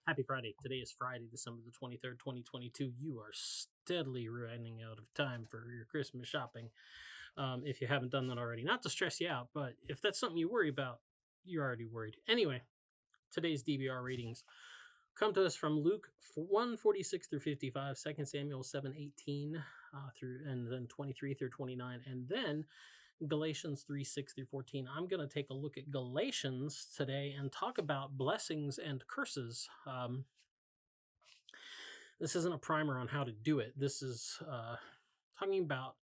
Happy Friday. Today is Friday, December the 23rd, 2022. You are steadily running out of time for your Christmas shopping. If you haven't done that already, not to stress you out, but if that's something you worry about, you're already worried. Anyway, today's DBR readings come to us from Luke 1:46 through 55, 2 Samuel 7:18 through, and then 23 through 29, and then Galatians 3:6 through 14. I'm going to take a look at Galatians today and talk about blessings and curses. This isn't a primer on how to do it. This is talking about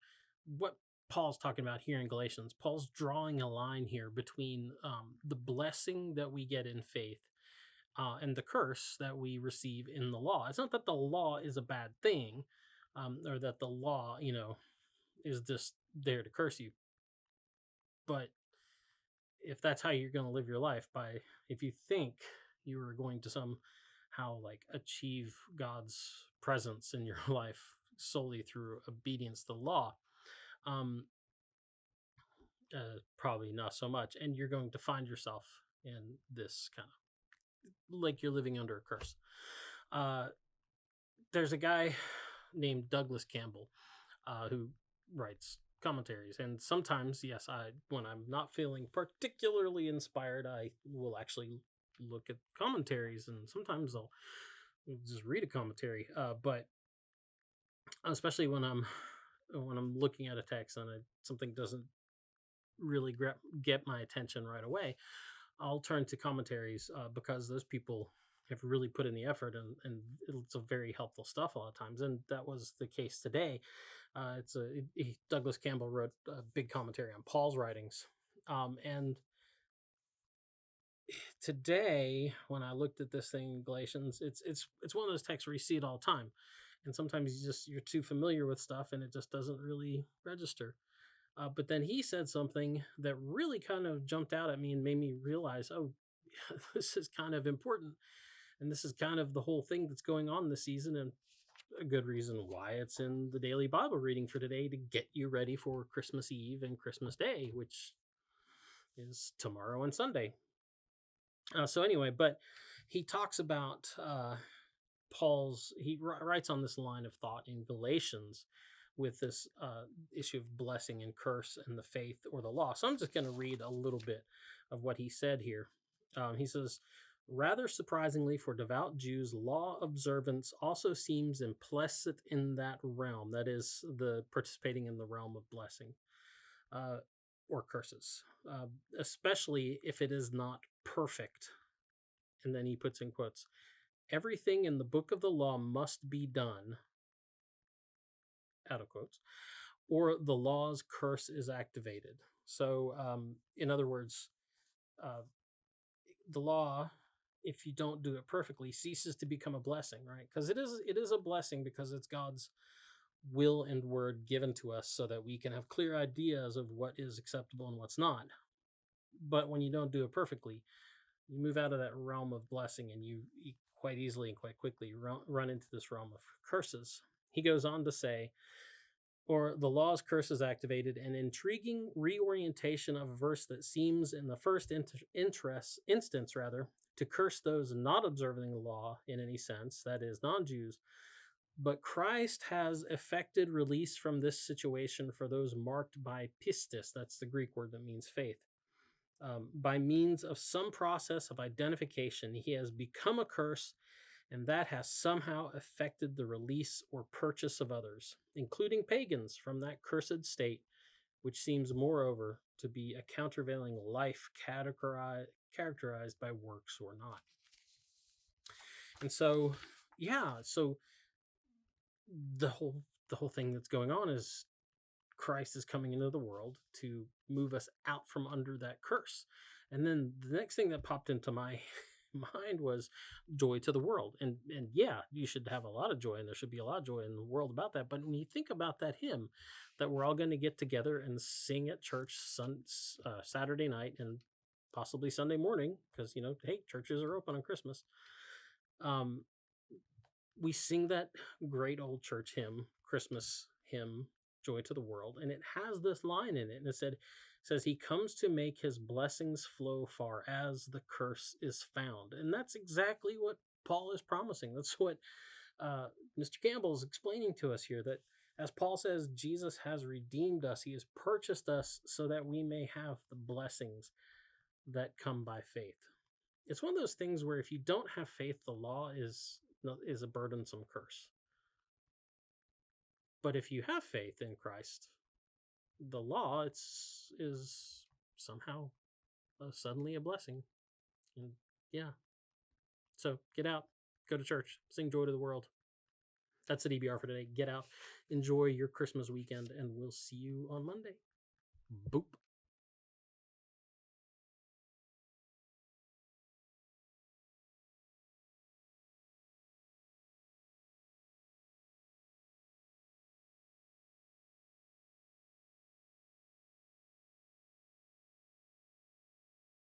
what Paul's talking about here in Galatians. Paul's drawing a line here between the blessing that we get in faith and the curse that we receive in the law. It's not that the law is a bad thing, or that the law, is just there to curse you. But if that's how you're going to live your life, if you think you are going to somehow achieve God's presence in your life solely through obedience to the law, probably not so much. And you're going to find yourself in this kind of like you're living under a curse. There's a guy named Douglas Campbell who writes commentaries, and sometimes, yes, when I'm not feeling particularly inspired, I will actually look at commentaries, and sometimes I'll just read a commentary. But especially when I'm looking at a text and something doesn't really get my attention right away, I'll turn to commentaries because those people have really put in the effort, and it's a very helpful stuff a lot of times. And that was the case today. Douglas Campbell wrote a big commentary on Paul's writings. And today, when I looked at this thing in Galatians, it's one of those texts where you see it all the time. And sometimes you're too familiar with stuff and it just doesn't really register. But then he said something that really kind of jumped out at me and made me realize, oh, this is kind of important. And this is kind of the whole thing that's going on this season, and a good reason why it's in the daily Bible reading for today, to get you ready for Christmas Eve and Christmas Day, which is tomorrow and Sunday. So anyway, but he talks about he writes on this line of thought in Galatians with this issue of blessing and curse and the faith or the law. So I'm just going to read a little bit of what he said here. He says, rather surprisingly for devout Jews, law observance also seems implicit in that realm, that is, the participating in the realm of blessing or curses, especially if it is not perfect. And then he puts in quotes, everything in the book of the law must be done, out of quotes, or the law's curse is activated. So, in other words, the law, if you don't do it perfectly, ceases to become a blessing, right? Because it is a blessing because it's God's will and word given to us so that we can have clear ideas of what is acceptable and what's not. But when you don't do it perfectly, you move out of that realm of blessing and you quite easily and quite quickly run into this realm of curses. He goes on to say, or the law's curse is activated, an intriguing reorientation of a verse that seems in the first instance to curse those not observing the law in any sense, that is, non-Jews. But Christ has effected release from this situation for those marked by pistis, that's the Greek word that means faith. By means of some process of identification, he has become a curse, and that has somehow affected the release or purchase of others, including pagans, from that cursed state, which seems moreover to be a countervailing life characterized by works or not. And so, so the whole thing that's going on is Christ is coming into the world to move us out from under that curse. And then the next thing that popped into my mind was joy to the world. And yeah, you should have a lot of joy, and there should be a lot of joy in the world about that. But when you think about that hymn that we're all going to get together and sing at church Saturday night and possibly Sunday morning, because, hey, churches are open on Christmas. We sing that great old church hymn, Christmas hymn, Joy to the World, and it has this line in it, and it says, he comes to make his blessings flow far as the curse is found. And that's exactly what Paul is promising. That's what Mr. Campbell is explaining to us here, that as Paul says, Jesus has redeemed us. He has purchased us so that we may have the blessings that come by faith. It's one of those things where if you don't have faith, the law is a burdensome curse. But if you have faith in Christ, the law is somehow suddenly a blessing. And yeah. So get out, go to church, sing joy to the world. That's the DBR for today. Get out, enjoy your Christmas weekend, and we'll see you on Monday. Boop.